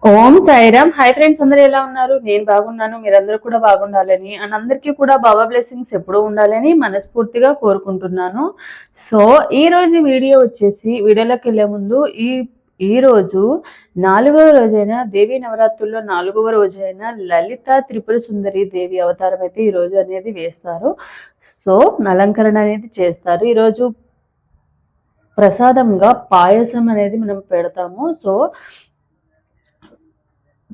ఓం Sairam. Hi friends, అందరూ ఎలా ఉన్నారు? నేను బాగున్నాను, మీరందరూ కూడా బాగుండాలని అండ్ అందరికీ కూడా బాబా బ్లెస్సింగ్స్ ఎప్పుడూ ఉండాలని మనస్ఫూర్తిగా కోరుకుంటున్నాను. సో ఈ రోజు వీడియో వచ్చేసి వీడియోలోకి వెళ్ళే ముందు ఈ రోజు 4వ రోజైన దేవీ నవరాత్రుల్లో 4వ రోజైన లలిత త్రిపుర సుందరి దేవి అవతారం అయితే ఈ రోజు అనేది వేస్తారు. సో అలంకరణ అనేది చేస్తారు. ఈరోజు ప్రసాదంగా పాయసం అనేది మనం పెడతాము. సో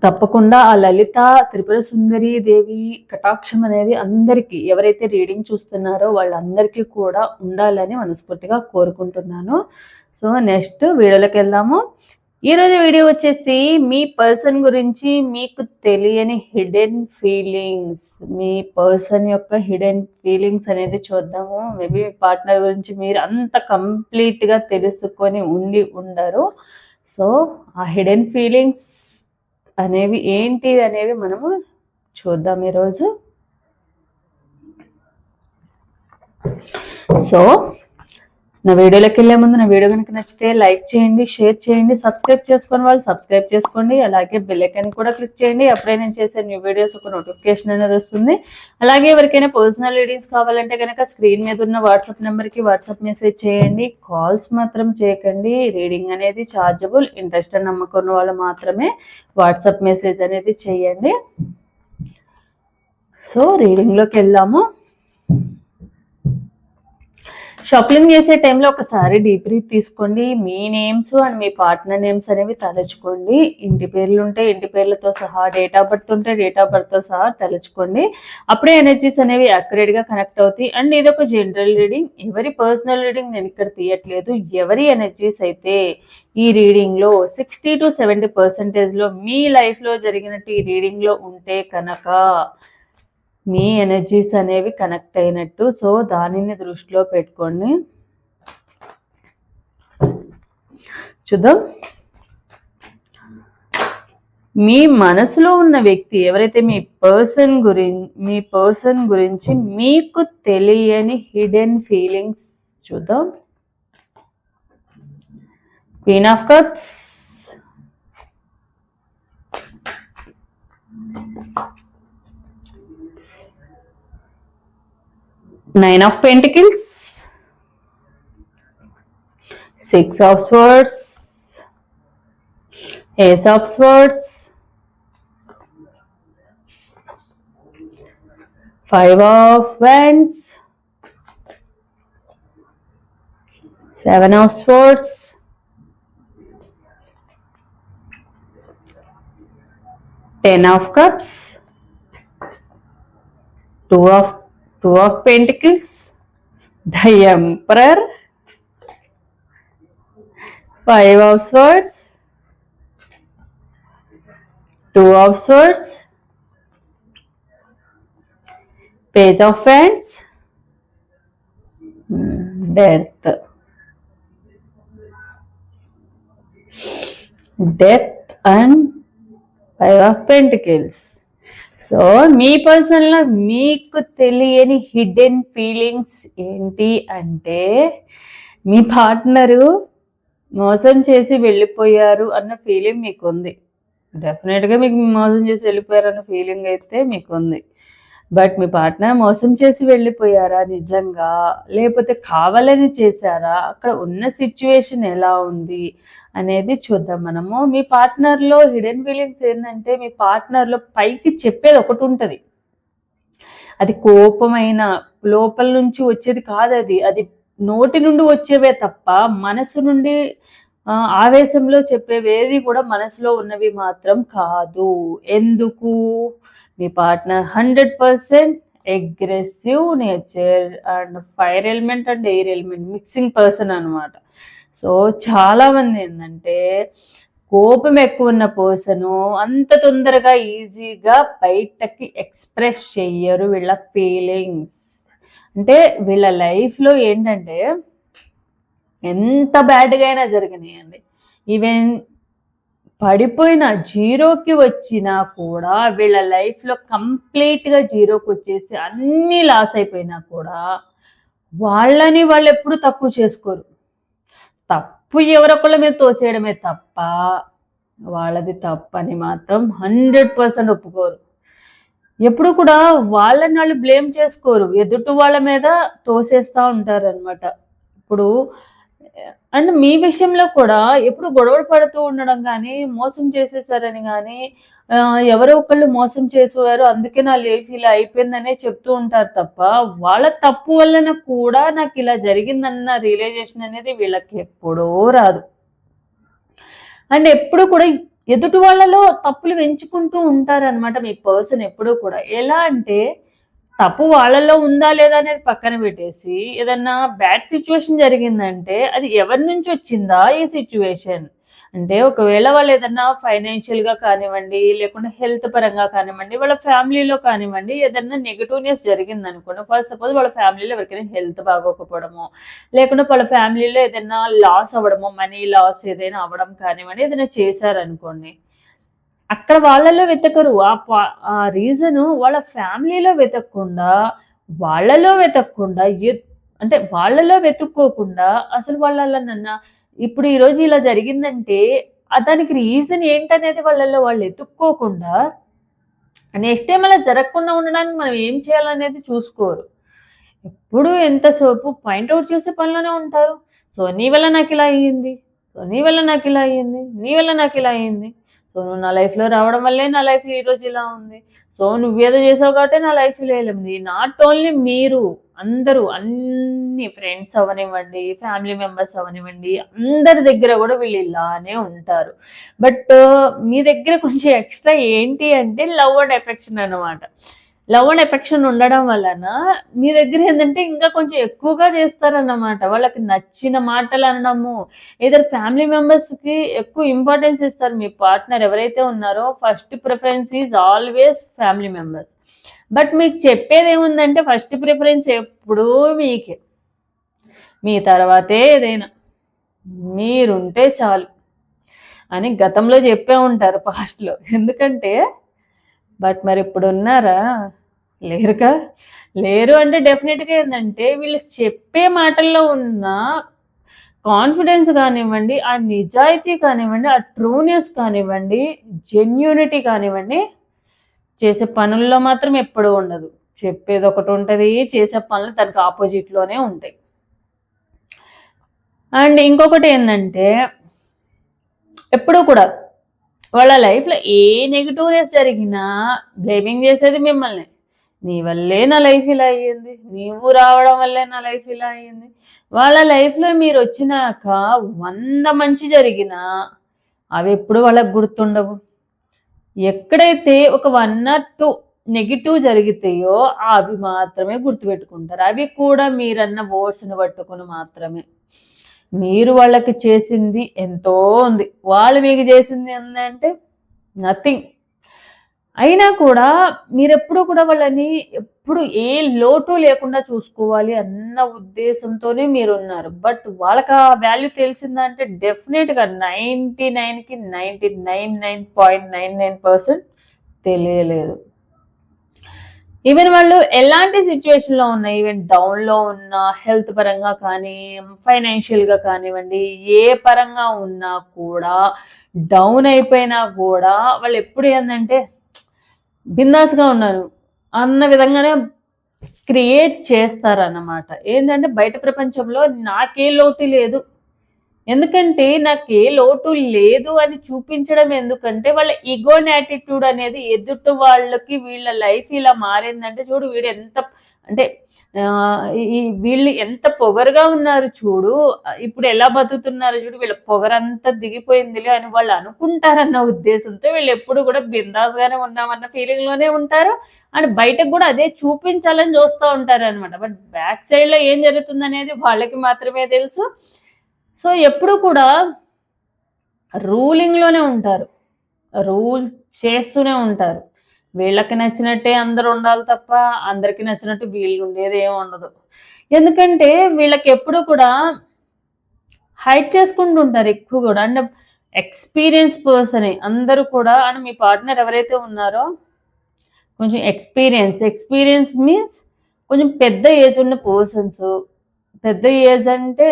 తప్పకుండా ఆ లలిత త్రిపుర సుందరి దేవి కటాక్షం అనేది అందరికీ, ఎవరైతే రీడింగ్ చూస్తున్నారో వాళ్ళందరికీ కూడా ఉండాలని మనస్ఫూర్తిగా కోరుకుంటున్నాను. సో నెక్స్ట్ వీడియోలోకి వెళ్దాము. ఈరోజు వీడియో వచ్చేసి మీ పర్సన్ గురించి మీకు తెలియని హిడెన్ ఫీలింగ్స్, మీ పర్సన్ యొక్క హిడెన్ ఫీలింగ్స్ అనేది చూద్దాము. మేబీ మీ పార్ట్నర్ గురించి మీరు అంత కంప్లీట్గా తెలుసుకొని ఉండరు. సో ఆ హిడెన్ ఫీలింగ్స్ అనేవి ఏంటి అనేవి మనము చూద్దాం ఈరోజు. సో నా వీడియోలోకి వెళ్ళే ముందు నా వీడియో కనుక నచ్చితే లైక్ చేయండి, షేర్ చేయండి, సబ్స్క్రైబ్ చేసుకుని వాళ్ళు సబ్స్క్రైబ్ చేసుకోండి. అలాగే బెల్ ఐకాన్ కూడా క్లిక్ చేయండి. అప్పుడే నేను చేసే న్యూ వీడియోస్ ఒక నోటిఫికేషన్ అనేది వస్తుంది. అలాగే ఎవరికైనా పర్సనల్ రీడింగ్స్ కావాలంటే కనుక స్క్రీన్ మీద ఉన్న వాట్సాప్ నెంబర్కి వాట్సాప్ మెసేజ్ చేయండి. కాల్స్ మాత్రం చేయకండి. రీడింగ్ అనేది ఛార్జబుల్. ఇంట్రెస్ట్ అని నమ్మకం ఉన్న వాళ్ళు మాత్రమే వాట్సాప్ మెసేజ్ అనేది చేయండి. సో రీడింగ్లోకి వెళ్దాము. షఫలింగ్ చేసే టైంలో ఒకసారి డీప్ బ్రీత్ తీసుకోండి. మీ నేమ్స్ అండ్ మీ పార్ట్నర్ నేమ్స్ అనేవి తలుచుకోండి. ఇంటి పేర్లు ఉంటే ఇంటి పేర్లతో సహా, డేట్ ఆఫ్ బర్త్ ఉంటే డేట్ ఆఫ్ బర్త్తో సహా తలుచుకోండి. అప్పుడే ఎనర్జీస్ అనేవి యాక్యురేట్గా కనెక్ట్ అవుతాయి. అండ్ ఇది ఒక జనరల్ రీడింగ్, ఎవరి పర్సనల్ రీడింగ్ నేను ఇక్కడ తీయట్లేదు. ఎవరి ఎనర్జీస్ అయితే ఈ రీడింగ్లో 60 to 70% మీ లైఫ్లో జరిగినట్టు ఈ రీడింగ్లో ఉంటే కనుక మీ ఎనర్జీస్ అనేవి కనెక్ట్ అయినట్టు. సో దానిని దృష్టిలో పెట్టుకోండి. చూద్దాం. మీ మనసులో ఉన్న వ్యక్తి ఎవరైతే మీ పర్సన్ గురించి మీకు తెలియని హిడెన్ ఫీలింగ్స్ చూద్దాం. Queen of cups, Nine of Pentacles, Six of Swords, Ace of Swords, Five of Wands, Seven of Swords, Ten of Cups, Two of Pentacles, the Emperor, Five of Swords, Two of Swords, Page of Wands, Death and Five of Pentacles. So మీ పర్సన్లో మీకు తెలియని hidden feelings ఏంటి అంటే, మీ partner మోసం చేసి వెళ్ళిపోయారు అన్న ఫీలింగ్ మీకు ఉంది. డెఫినెట్గా మీకు మోసం చేసి వెళ్ళిపోయారు అన్న ఫీలింగ్ అయితే మీకు ఉంది. బట్ మీ పార్ట్నర్ మోసం చేసి వెళ్ళిపోయారా నిజంగా, లేకపోతే కావాలని చేశారా, అక్కడ ఉన్న సిచ్యువేషన్ ఎలా ఉంది అనేది చూద్దాం మనము. మీ పార్ట్నర్లో హిడెన్ ఫీలింగ్స్ ఏంటంటే, మీ పార్ట్నర్లో పైకి చెప్పేది ఒకటి ఉంటుంది, అది కోపమైన లోపల నుంచి వచ్చేది కాదు. అది నోటి నుండి వచ్చేవే తప్ప మనసు నుండి ఆవేశంలో చెప్పేవేది కూడా మనసులో ఉన్నవి మాత్రం కాదు. ఎందుకు? మీ partner 100% aggressive nature and fire element and air element mixing person అనమాట. సో చాలా మంది ఏంటంటే, కోపం ఎక్కువ ఉన్న పర్సను అంత తొందరగా ఈజీగా బయటకి ఎక్స్ప్రెస్ చెయ్యరు వీళ్ళ ఫీలింగ్స్. అంటే వీళ్ళ లైఫ్లో ఏంటంటే, ఎంత బ్యాడ్గా అయినా జరిగినాయండి, ఈవెన్ పడిపోయిన జీరోకి వచ్చినా కూడా, వీళ్ళ లైఫ్లో కంప్లీట్గా జీరోకి వచ్చేసి అన్నీ లాస్ అయిపోయినా కూడా వాళ్ళని వాళ్ళు ఎప్పుడు తక్కువ చేసుకోరు. తప్పు ఎవరొకళ్ళ మీద తోసేయడమే తప్ప వాళ్ళది తప్పని మాత్రం 100% ఒప్పుకోరు. ఎప్పుడు కూడా వాళ్ళని వాళ్ళు బ్లేమ్ చేసుకోరు, ఎదుటి వాళ్ళ మీద తోసేస్తా ఉంటారనమాట. ఇప్పుడు అండ్ మీ విషయంలో కూడా ఎప్పుడు గొడవలు పడుతూ ఉండడం కానీ, మోసం చేసేసారని కానీ, ఎవరో ఒకళ్ళు మోసం చేసేవారు అందుకే నా లైఫ్ ఇలా అయిపోయిందనే చెప్తూ ఉంటారు తప్ప, వాళ్ళ తప్పు వలన కూడా నాకు ఇలా జరిగిందన్న రియలైజేషన్ అనేది వీళ్ళకి ఎప్పుడూ రాదు. అండ్ ఎప్పుడు కూడా ఎదుటి వాళ్ళలో తప్పులు ఎంచుకుంటూ ఉంటారనమాట మీ పర్సన్ ఎప్పుడూ కూడా. ఎలా అంటే తప్పు వాళ్ళలో ఉందా లేదా అనేది పక్కన పెట్టేసి, ఏదన్నా బ్యాడ్ సిచ్యువేషన్ జరిగిందంటే అది ఎవరి నుంచి వచ్చిందా ఈ సిచ్యువేషన్. అంటే ఒకవేళ వాళ్ళు ఏదన్నా ఫైనాన్షియల్‌గా కానివ్వండి, లేకుంటే హెల్త్ పరంగా కానివ్వండి, వాళ్ళ ఫ్యామిలీలో కానివ్వండి, ఏదన్నా నెగెటివ్‌నెస్ జరిగిందనుకోండి. ఫర్ సపోజ్ వాళ్ళ ఫ్యామిలీలో ఎవరికైనా హెల్త్ బాగోకపోవడమో, లేకుంటే వాళ్ళ ఫ్యామిలీలో ఏదైనా లాస్ అవ్వడమో, మనీ లాస్ ఏదైనా అవ్వడం కానివ్వండి, ఏదైనా చేశారనుకోండి. అక్కడ వాళ్ళలో వెతకరు. ఆ రీజను వాళ్ళ ఫ్యామిలీలో వెతకకుండా, వాళ్ళలో వెతకకుండా అంటే వాళ్ళలో వెతుక్కోకుండా అసలు వాళ్ళనన్నా ఇప్పుడు ఈరోజు ఇలా జరిగిందంటే దానికి రీజన్ ఏంటనేది వాళ్ళలో వాళ్ళు ఎతుక్కోకుండా, నెక్స్ట్ టైం అలా జరగకుండా ఉండడానికి మనం ఏం చేయాలనేది చూసుకోరు. ఎప్పుడు ఎంతసేపు పాయింట్ ఔట్ చేసే పనిలోనే ఉంటారు. సో నీ వల్ల నాకిలా అయ్యింది. సో నీ వల్ల నాకిలా అయ్యింది. నీ వల్ల నాకిలా అయ్యింది. సో నువ్వు నా లైఫ్‌లో రావడం వల్లే నా లైఫ్ ఈరోజు ఇలా ఉంది. సో నువ్వేదో చేసావు కాబట్టే నా లైఫ్ ఇలా ఎళ్ళింది. నాట్ ఓన్లీ మీరు, అందరూ అన్ని ఫ్రెండ్స్ అవ్వనివ్వండి, ఫ్యామిలీ మెంబర్స్ అవ్వనివ్వండి, అందరి దగ్గర కూడా వీళ్ళు ఇలానే ఉంటారు. బట్ మీ దగ్గర కొంచెం ఎక్స్‌ట్రా ఏంటి అంటే లవ్ అండ్ ఎఫెక్షన్ అన్నమాట. లవ్ అండ్ ఎఫెక్షన్ ఉండడం వలన మీ దగ్గర ఏంటంటే ఇంకా కొంచెం ఎక్కువగా చేస్తారన్నమాట. వాళ్ళకి నచ్చిన మాటలు అనడము, ఏదర్ ఫ్యామిలీ మెంబర్స్‌కి ఎక్కువ ఇంపార్టెన్స్ ఇస్తారు. మీ పార్ట్నర్ ఎవరైతే ఉన్నారో first preference is always family members. But మీకు చెప్పేదేముందంటే ఫస్ట్ ప్రిఫరెన్స్ ఎప్పుడూ మీకే. మీ తర్వాతే ఏదైనా. మీరుంటే చాలు అని గతంలో చెప్పే ఉంటారు పాస్ట్‌లో. ఎందుకంటే బట్ మరి ఇప్పుడు ఉన్నారా? లేరుగా. లేరు అంటే డెఫినెట్‌గా ఏందంటే వీళ్ళు చెప్పే మాటల్లో ఉన్న కాన్ఫిడెన్స్ కానివ్వండి, ఆ నిజాయితీ కానివ్వండి, ఆ ట్రూనెస్ కానివ్వండి, జెన్యూనిటీ కానివ్వండి, చేసే పనుల్లో మాత్రం ఎప్పుడూ ఉండదు. చెప్పేది ఒకటి ఉంటది, చేసే పనులు దానికి ఆపోజిట్‌లోనే ఉంటాయి. అండ్ ఇంకొకటి ఏందంటే ఎప్పుడూ కూడా వాళ్ళ లైఫ్‌లో ఏ నెగెటివ్‌నెస్ జరిగినా బ్లేమింగ్ చేసేది మిమ్మల్నే. నీ వల్లే నా లైఫ్ ఇలా అయ్యింది. నీవు రావడం వల్లే నా లైఫ్ ఇలా అయ్యింది. వాళ్ళ లైఫ్‌లో మీరొచ్చినాక 100 మంచి జరిగినా అవెప్పుడు వాళ్ళకి గుర్తుండవు. ఎక్కడైతే ఒక 1 ఆర్ 2 నెగెటివ్ జరిగితాయో అవి మాత్రమే గుర్తుపెట్టుకుంటారు. అవి కూడా మీరన్న వర్డ్స్‌ని పట్టుకొని మాత్రమే. మీరు వాళ్ళకి చేసింది ఎంతో ఉంది. వాళ్ళు మీకు చేసింది ఏందంటే నథింగ్. అయినా కూడా మీరెప్పుడు కూడా వాళ్ళని ఎప్పుడు ఏ లోటు లేకుండా చూసుకోవాలి అన్న ఉద్దేశంతోనే మీరున్నారు. బట్ వాళ్ళకి ఆ వాల్యూ తెలిసిందంటే డెఫినెట్‌గా 99కి 99.99% తెలియలేదు. ఈవెన్ వాళ్ళు ఎలాంటి సిచ్యువేషన్‌లో ఉన్నా, ఈవెన్ డౌన్‌లో ఉన్నా, హెల్త్ పరంగా కానీ, ఫైనాన్షియల్‌గా కానివ్వండి, ఏ పరంగా ఉన్నా కూడా, డౌన్ అయిపోయినా కూడా వాళ్ళెప్పుడు ఏందంటే బిందాస్‌గా ఉన్నాను అన్న విధంగానే క్రియేట్ చేస్తారన్నమాట. ఏంటంటే బయట ప్రపంచంలో నాకే లోటు లేదు. ఎందుకంటే నాకే లోటు లేదు అని చూపించడం ఎందుకంటే వాళ్ళ ఈగోన్ యాటిట్యూడ్ అనేది ఎదుటి వాళ్ళకి వీళ్ళ లైఫ్ ఇలా మారిందంటే చూడు వీడు ఎంత అంటే వీళ్ళు ఎంత పొగరుగా ఉన్నారు చూడు, ఇప్పుడు ఎలా బతుకుతున్నారు చూడు, వీళ్ళ పొగరంతా దిగిపోయిందిలే అని వాళ్ళు అనుకుంటారన్న ఉద్దేశంతో వీళ్ళు ఎప్పుడు కూడా బిందాస్‌గానే ఉన్నామన్న ఫీలింగ్‌లోనే ఉంటారు. అండ్ బయటకు కూడా అదే చూపించాలని చూస్తూ ఉంటారనమాట. బట్ బ్యాక్ సైడ్‌లో ఏం జరుగుతుందనేది వాళ్ళకి మాత్రమే తెలుసు. సో ఎప్పుడు కూడా రూలింగ్‌లోనే ఉంటారు. రూల్ చేస్తూనే ఉంటారు. వీళ్ళకి నచ్చినట్టే అందరూ ఉండాలి తప్ప, అందరికి నచ్చినట్టు వీళ్ళు ఉండేది ఏమి ఉండదు. ఎందుకంటే వీళ్ళకి ఎప్పుడు కూడా హైడ్ చేసుకుంటూ ఉంటారు ఎక్కువ కూడా. అంటే ఎక్స్‌పీరియన్స్ పర్సనే అందరూ కూడా. అండ్ మీ పార్ట్నర్ ఎవరైతే ఉన్నారో కొంచెం ఎక్స్‌పీరియన్స్ మీన్స్ కొంచెం పెద్ద ఏజ్ ఉన్న పర్సన్స్. పెద్ద ఏజ్ అంటే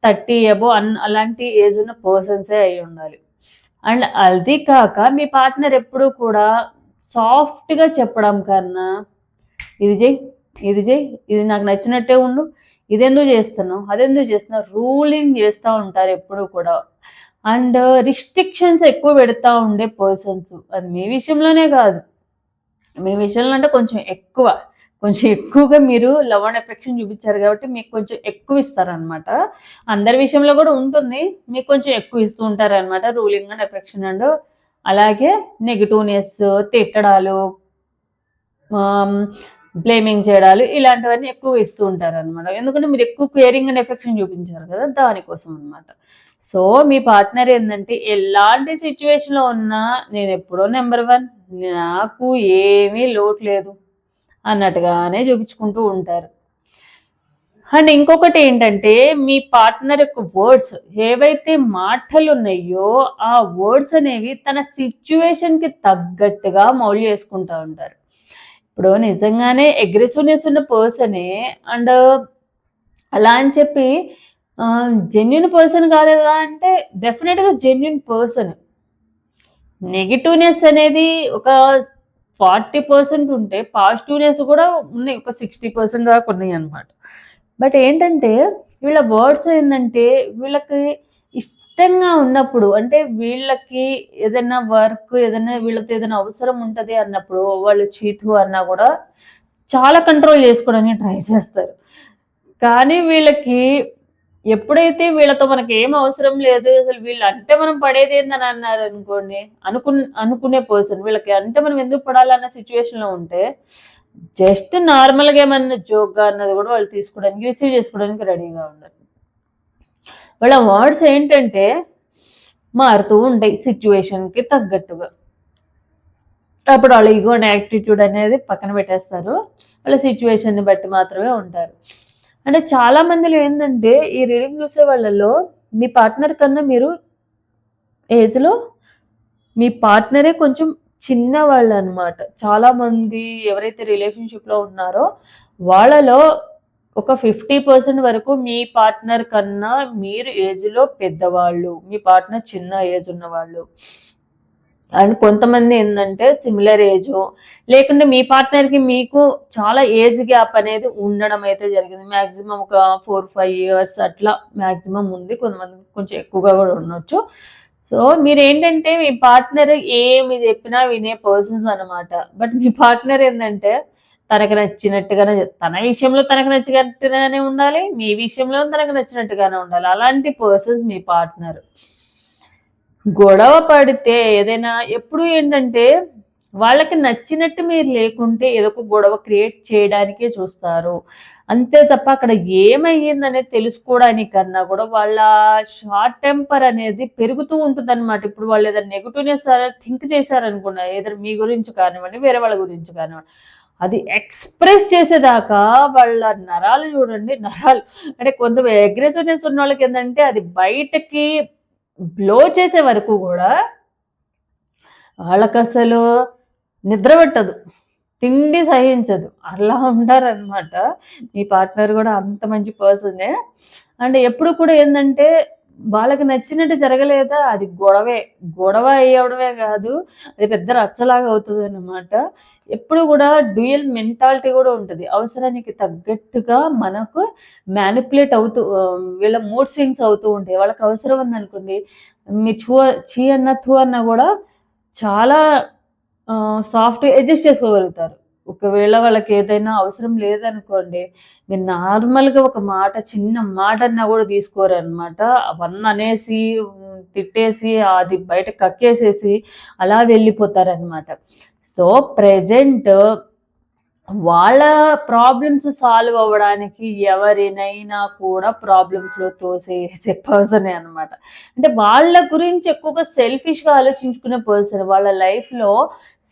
30 అబోవ్ అలాంటి ఏజ్ ఉన్న పర్సన్సే అయి ఉండాలి. అండ్ అది కాక మీ పార్ట్నర్ ఎప్పుడు కూడా సాఫ్ట్గా చెప్పడం కన్నా ఇది చెయ్యి, ఇది చెయ్యి, ఇది నాకు నచ్చినట్టే ఉండు, ఇదెందుకు చేస్తున్నావు, అదెందుకు చేస్తున్నావు, రూలింగ్ చేస్తూ ఉంటారు ఎప్పుడు కూడా. అండ్ రిస్ట్రిక్షన్స్ ఎక్కువ పెడతా ఉండే పర్సన్స్. అది మీ విషయంలోనే కాదు, మీ విషయంలో అంటే కొంచెం ఎక్కువగా మీరు లవ్ అండ్ ఎఫెక్షన్ చూపించారు కాబట్టి మీకు కొంచెం ఎక్కువ ఇస్తారనమాట. అందరి విషయంలో కూడా ఉంటుంది, మీకు కొంచెం ఎక్కువ ఇస్తూ ఉంటారనమాట రూలింగ్ అండ్ ఎఫెక్షన్. అండ్ అలాగే నెగిటివ్నెస్, తిట్టడాలు, బ్లేమింగ్ చేయడాలు ఇలాంటివన్నీ ఎక్కువ ఇస్తూ ఉంటారనమాట. ఎందుకంటే మీరు ఎక్కువ కేరింగ్ అండ్ ఎఫెక్షన్ చూపించారు కదా, దానికోసం అనమాట. సో మీ పార్ట్నర్ ఏంటంటే ఎలాంటి సిచ్యువేషన్లో ఉన్నా నేను ఎప్పుడో నెంబర్ 1, నాకు ఏమీ లోటు లేదు అన్నట్టుగానే చూపించుకుంటూ ఉంటారు. అండ్ ఇంకొకటి ఏంటంటే మీ పార్ట్నర్ యొక్క వర్డ్స్ ఏవైతే మాటలు ఉన్నాయో ఆ వర్డ్స్ అనేవి తన సిచ్యువేషన్కి తగ్గట్టుగా మౌల్డ్ చేసుకుంటూ ఉంటారు. ఇప్పుడు నిజంగానే అగ్రెసివ్నెస్ ఉన్న పర్సనే అండ్ అలా అని చెప్పి జెన్యున్ పర్సన్ కాలేదా అంటే డెఫినెట్గా జెన్యున్ పర్సన్. నెగిటివ్నెస్ అనేది ఒక 40% ఉంటే పాజిటివ్నెస్ కూడా ఉన్నాయి, ఒక 60% దాకా ఉన్నాయి అనమాట. బట్ ఏంటంటే వీళ్ళ వర్డ్స్ ఏంటంటే వీళ్ళకి ఇష్టంగా ఉన్నప్పుడు, అంటే వీళ్ళకి ఏదైనా వర్క్, ఏదైనా వీళ్ళతో ఏదైనా అవసరం ఉంటుంది అన్నప్పుడు వాళ్ళు చీతు అన్నా కూడా చాలా కంట్రోల్ చేసుకోవడానికి ట్రై చేస్తారు. కానీ వీళ్ళకి ఎప్పుడైతే వీళ్ళతో మనకి ఏం అవసరం లేదు, అసలు వీళ్ళు అంటే మనం పడేది ఏందని అన్నారు అనుకోండి, అనుకునే పర్సన్ వీళ్ళకి అంటే మనం ఎందుకు పడాలన్న సిచ్యువేషన్లో ఉంటే జస్ట్ నార్మల్గా ఏమన్నా జోక్గా అన్నది కూడా వాళ్ళు తీసుకోవడానికి, రిసీవ్ చేసుకోవడానికి రెడీగా ఉండరు. వాళ్ళ వర్డ్స్ ఏంటంటే మారుతూ ఉంటాయి సిచ్యువేషన్కి తగ్గట్టుగా. అప్పుడు వాళ్ళ ఈగో అండ్ యాటిట్యూడ్ అనేది పక్కన పెట్టేస్తారు, వాళ్ళ సిచ్యువేషన్ని బట్టి మాత్రమే ఉంటారు. అంటే చాలా మందిలో ఏంటంటే ఈ రీడింగ్ చూసే వాళ్ళలో మీ పార్ట్నర్ కన్నా మీరు ఏజ్లో మీ పార్ట్నరే కొంచెం చిన్నవాళ్ళు అనమాట. చాలామంది ఎవరైతే రిలేషన్షిప్లో ఉన్నారో వాళ్ళలో ఒక 50% వరకు మీ పార్ట్నర్ కన్నా మీరు ఏజ్లో పెద్దవాళ్ళు, మీ పార్ట్నర్ చిన్న ఏజ్ ఉన్నవాళ్ళు. అండ్ కొంతమంది ఏంటంటే సిమిలర్ ఏజ్, లేకుంటే మీ పార్ట్నర్కి మీకు చాలా ఏజ్ గ్యాప్ అనేది ఉండడం అయితే జరిగింది. మ్యాక్సిమం ఒక 4-5 years అట్లా మ్యాక్సిమం ఉంది, కొంతమంది కొంచెం ఎక్కువగా కూడా ఉండొచ్చు. సో మీరేంటంటే మీ పార్ట్నర్ ఏమి చెప్పినా వినే పర్సన్స్ అనమాట. బట్ మీ పార్ట్నర్ ఏంటంటే తనకు నచ్చినట్టుగానే, తన విషయంలో తనకు నచ్చినట్టుగానే ఉండాలి, మీ విషయంలో తనకు నచ్చినట్టుగానే ఉండాలి. అలాంటి పర్సన్స్ మీ పార్ట్నర్. గొడవ పడితే ఏదైనా ఎప్పుడు ఏంటంటే వాళ్ళకి నచ్చినట్టు మీరు లేకుంటే ఏదో ఒక గొడవ క్రియేట్ చేయడానికే చూస్తారు, అంతే తప్ప అక్కడ ఏమయ్యిందనేది తెలుసుకోవడానికన్నా కూడా వాళ్ళ షార్ట్ టెంపర్ అనేది పెరుగుతూ ఉంటుంది అనమాట. ఇప్పుడు వాళ్ళు ఏదైనా నెగిటివ్నెస్ థింక్ చేశారనుకున్నా, ఏదైనా మీ గురించి కానివ్వండి, వేరే వాళ్ళ గురించి కానివ్వండి, అది ఎక్స్ప్రెస్ చేసేదాకా వాళ్ళ నరాలు చూడండి, నరాలు అంటే కొంత అగ్రెసివ్నెస్ ఉన్న వాళ్ళకి ఏంటంటే అది బయటకి బ్లో చేసే వరకు కూడా వాళ్ళకి అసలు నిద్ర పెట్టదు, తిండి సహించదు, అలా ఉంటారనమాట. మీ పార్ట్నర్ కూడా అంత మంచి పర్సనే. అండ్ ఎప్పుడు కూడా ఏంటంటే వాళ్ళకి నచ్చినట్టు జరగలేదా అది గొడవ అయ్యవడమే కాదు, అది పెద్ద రచ్చలాగా అవుతుంది అన్నమాట. ఎప్పుడు కూడా డ్యూయల్ మెంటాలిటీ కూడా ఉంటుంది. అవసరానికి తగ్గట్టుగా మనకు మ్యానిపులేట్ అవుతూ వీళ్ళ మూడ్ స్వింగ్స్ అవుతూ ఉంటాయి. వాళ్ళకి అవసరం ఉందనుకోండి, మీ చీ అన్న థూ అన్న కూడా చాలా సాఫ్ట్గా అడ్జస్ట్ చేసుకోగలుగుతారు. ఒకవేళ వాళ్ళకి ఏదైనా అవసరం లేదనుకోండి, మీరు నార్మల్గా ఒక మాట, చిన్న మాట అన్నా కూడా తీసుకోరనమాట. అవన్నీ అనేసి తిట్టేసి అది బయట కక్కేసేసి అలా వెళ్ళిపోతారనమాట. సో ప్రెజెంట్ వాళ్ళ ప్రాబ్లమ్స్ సాల్వ్ అవ్వడానికి ఎవరినైనా కూడా ప్రాబ్లమ్స్లో తోసేసే పర్సనే అనమాట. అంటే వాళ్ళ గురించి ఎక్కువగా సెల్ఫిష్గా ఆలోచించుకునే పర్సన్, వాళ్ళ లైఫ్లో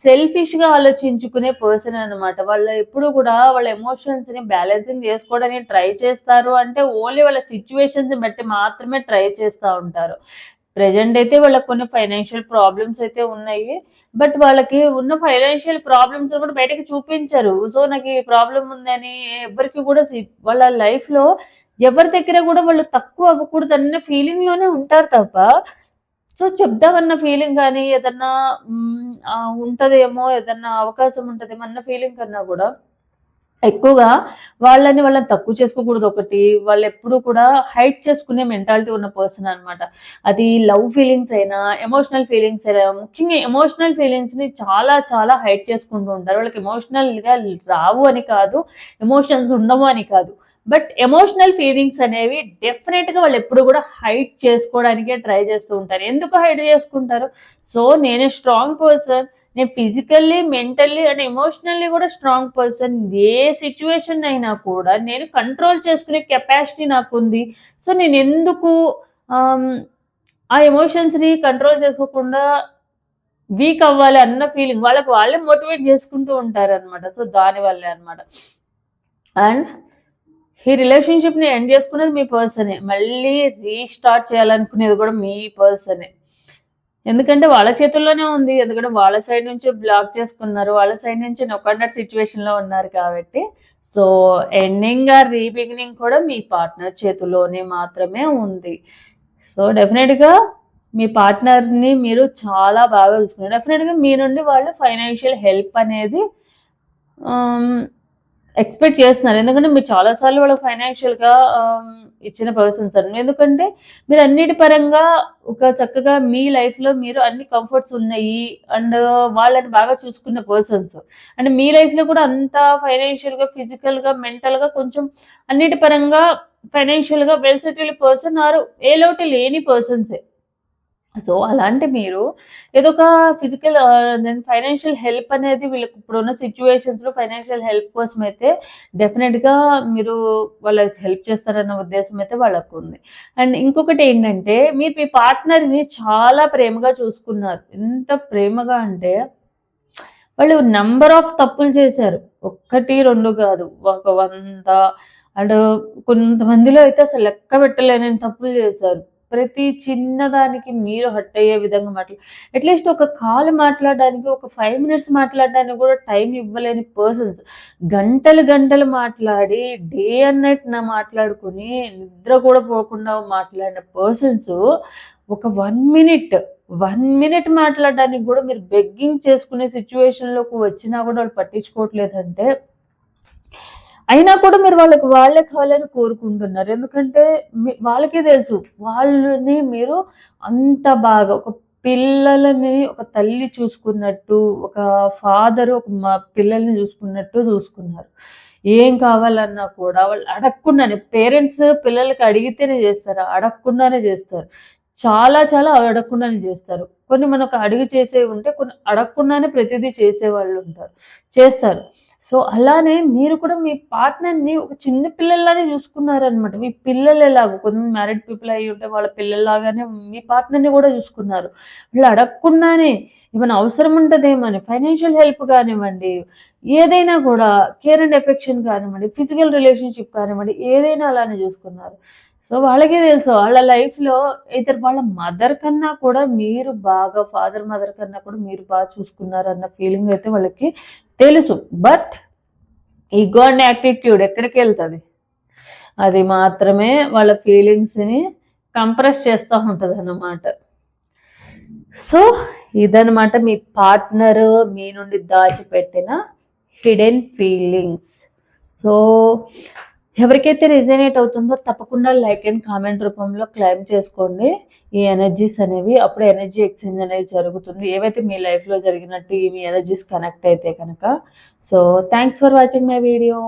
సెల్ఫిష్గా ఆలోచించుకునే పర్సన్ అనమాట. వాళ్ళు ఎప్పుడు కూడా వాళ్ళ ఎమోషన్స్ని బ్యాలెన్సింగ్ చేసుకోవడానికి ట్రై చేస్తారు, అంటే ఓన్లీ వాళ్ళ సిచ్యువేషన్స్ బట్టి మాత్రమే ట్రై చేస్తూ ఉంటారు. ప్రెజెంట్ అయితే వాళ్ళకి కొన్ని ఫైనాన్షియల్ ప్రాబ్లమ్స్ అయితే ఉన్నాయి, బట్ వాళ్ళకి ఉన్న ఫైనాన్షియల్ ప్రాబ్లమ్స్ కూడా బయటకి చూపించరు. సో నాకు ఈ ప్రాబ్లం ఉందని ఎవరికి కూడా వాళ్ళ లైఫ్లో ఎవరి దగ్గర కూడా వాళ్ళు తక్కువ అవ్వకూడదు అన్న ఫీలింగ్లోనే ఉంటారు తప్ప సో చెప్దామన్న ఫీలింగ్ కానీ ఏదన్నా ఉంటదేమో, ఏదన్నా అవకాశం ఉంటదేమో అన్న ఫీలింగ్ కన్నా కూడా ఎక్కువగా వాళ్ళని తక్కువ చేసుకోకూడదు ఒకటి. వాళ్ళెప్పుడూ కూడా హైడ్ చేసుకునే మెంటాలిటీ ఉన్న పర్సన్ అనమాట. అది లవ్ ఫీలింగ్స్ అయినా, ఎమోషనల్ ఫీలింగ్స్ అయినా, ముఖ్యంగా ఎమోషనల్ ఫీలింగ్స్‌ని చాలా చాలా హైడ్ చేసుకుంటూ ఉంటారు. వాళ్ళకి ఎమోషనల్‌గా రావు అని కాదు, ఎమోషన్స్ ఉండవు అని కాదు. బట్ ఎమోషనల్ ఫీలింగ్స్ అనేవి డెఫినెట్‌గా వాళ్ళెప్పుడు కూడా హైడ్ చేసుకోవడానికే ట్రై చేస్తూ ఉంటారు. ఎందుకు హైడ్ చేసుకుంటారు? సో, నేనే స్ట్రాంగ్ పర్సన్. నేను ఫిజికల్లీ, మెంటల్లీ అండ్ ఎమోషనల్లీ కూడా స్ట్రాంగ్ పర్సన్. ఏ సిట్యుయేషన్ అయినా కూడా నేను కంట్రోల్ చేసుకునే కెపాసిటీ నాకుంది. సో, నేనెందుకు ఆ ఎమోషన్స్‌ని కంట్రోల్ చేసుకోకుండా వీక్ అవ్వాలి అన్న ఫీలింగ్ వాళ్ళకి వాళ్ళే మోటివేట్ చేసుకుంటూ ఉంటారనమాట. సో, దానివల్లే అనమాట. అండ్ ఈ రిలేషన్‌షిప్‌ని ఎండ్ చేసుకున్నది మీ పర్సనే. మళ్ళీ రీస్టార్ట్ చేయాలనుకునేది కూడా మీ పర్సనే. ఎందుకంటే వాళ్ళ చేతుల్లోనే ఉంది. ఎందుకంటే వాళ్ళ సైడ్ నుంచి బ్లాక్ చేసుకున్నారు. వాళ్ళ సైడ్ నుంచి నో కాంటాక్ట్ సిట్యుయేషన్‌లో ఉన్నారు కాబట్టి. సో, ఎండింగ్ ఆర్ రీబిగినింగ్ కూడా మీ పార్ట్నర్ చేతుల్లోనే మాత్రమే ఉంది. సో, డెఫినెట్‌గా మీ పార్ట్నర్‌ని మీరు చాలా బాగా చూసుకున్నారు. డెఫినెట్‌గా మీ నుండి వాళ్ళు ఫైనాన్షియల్ హెల్ప్ అనేది ఎక్స్‌పెక్ట్ చేస్తున్నారు. ఎందుకంటే మీరు చాలా సార్లు వాళ్ళకి ఫైనాన్షియల్‌గా ఇచ్చిన పర్సన్స్ అండి. ఎందుకంటే మీరు అన్నిటి పరంగా ఒక చక్కగా మీ లైఫ్‌లో మీరు అన్ని కంఫర్ట్స్ ఉన్నాయి. అండ్ వాళ్ళని బాగా చూసుకున్న పర్సన్స్. అంటే మీ లైఫ్‌లో కూడా అంత ఫైనాన్షియల్‌గా, ఫిజికల్‌గా, మెంటల్‌గా కొంచెం అన్నిటి పరంగా ఫైనాన్షియల్‌గా వెల్ సెటిల్డ్ పర్సన్ ఆర్ ఏ లోటు లేని పర్సన్సే. సో, అలాంటి మీరు ఏదో ఒక ఫిజికల్ ఫైనాన్షియల్ హెల్ప్ అనేది వీళ్ళకి ఇప్పుడున్న సిట్యుయేషన్స్‌లో ఫైనాన్షియల్ హెల్ప్ కోసమైతే డెఫినిట్‌గా మీరు వాళ్ళకి హెల్ప్ చేస్తారన్న ఉద్దేశం అయితే వాళ్ళకుంది. అండ్ ఇంకొకటేంటంటే మీరు మీ పార్ట్నర్‌ని చాలా ప్రేమగా చూసుకున్నారు. ఎంత ప్రేమగా అంటే వాళ్ళు నంబర్ ఆఫ్ తప్పులు చేశారు. 1, 2 కాదు. ఒక 100 అండ్ కొంతమందిలో అయితే అసలు లెక్క పెట్టలేనన్ని తప్పులు చేశారు. ప్రతి చిన్నదానికి మీరు హర్ట్ అయ్యే విధంగా అట్‌లీస్ట్ ఒక కాల్ మాట్లాడడానికి, ఒక 5 మినిట్స్ మాట్లాడడానికి కూడా టైం ఇవ్వలేని పర్సన్స్. గంటలు గంటలు మాట్లాడి డే అండ్ నైట్ మాట్లాడుకొని నిద్ర కూడా పోకుండా మాట్లాడిన పర్సన్స్ ఒక 1 మినిట్ మాట్లాడడానికి కూడా మీరు బెగ్గింగ్ చేసుకునే సిట్యుయేషన్‌లోకి వచ్చినా కూడా వాళ్ళు పట్టించుకోవట్లేదంటే అయినా కూడా మీరు వాళ్ళే కావాలని కోరుకుంటున్నారు. ఎందుకంటే వాళ్ళకే తెలుసు. వాళ్ళని మీరు అంత బాగా ఒక పిల్లలని ఒక తల్లి చూసుకున్నట్టు, ఒక ఫాదరు ఒక పిల్లల్ని చూసుకున్నట్టు చూసుకున్నారు. ఏం కావాలన్నా కూడా వాళ్ళు అడగకుండానే పేరెంట్స్ పిల్లలకి అడిగితేనే చేస్తారు. అడగకుండానే చేస్తారు. చాలా చాలా అడగకుండానే చేస్తారు. కొన్ని మనకు అడిగి చేసేవి ఉంటే, కొన్ని అడగకుండానే ప్రతిదీ చేసేవాళ్ళుంటారు. చేస్తారు. సో, అలానే మీరు కూడా మీ పార్ట్నర్‌ని ఒక చిన్న పిల్లల్లానే చూసుకున్నారనమాట. మీ పిల్లలెలాగో కొంతమంది మ్యారీడ్ పీపుల్ అయ్యుంటే వాళ్ళ పిల్లల్లాగానే మీ పార్ట్నర్‌ని కూడా చూసుకున్నారు. వీళ్ళు అడగకుండానే ఏమైనా అవసరం ఉంటదేమో అని ఫైనాన్షియల్ హెల్ప్ కానివ్వండి, ఏదైనా కూడా కేర్ అండ్ ఎఫెక్షన్ కానివ్వండి, ఫిజికల్ రిలేషన్‌షిప్ కానివ్వండి, ఏదైనా అలానే చూసుకున్నారు. సో, వాళ్ళకే తెలుసు వాళ్ళ లైఫ్‌లో ఐదర్ వాళ్ళ మదర్ కన్నా కూడా మీరు బాగా మదర్ కన్నా కూడా మీరు బాగా చూసుకున్నారన్న ఫీలింగ్ అయితే వాళ్ళకి తెలుసు. బట్ ఈగో అండ్ యాటిట్యూడ్ ఎక్కడికెళ్తది? అది మాత్రమే వాళ్ళ ఫీలింగ్స్‌ని కంప్రెస్ చేస్తా ఉంటదన్నమాట. సో, ఇదనమాట మీ పార్ట్నర్ మీ నుండి దాచిపెట్టిన హిడెన్ ఫీలింగ్స్. సో, ఎవరికైతే రెజనేట్ అవుతుందో తప్పకుండా లైక్ అండ్ కామెంట్ రూపంలో క్లెయిమ్ చేసుకోండి ఈ ఎనర్జీస్ అనేవి. అప్పుడు ఎనర్జీ ఎక్స్చేంజ్ అనేది జరుగుతుంది. ఏవైతే మీ లైఫ్‌లో జరిగినట్టు మీ ఎనర్జీస్ కనెక్ట్ అయితే కనుక. So, thanks for watching my video.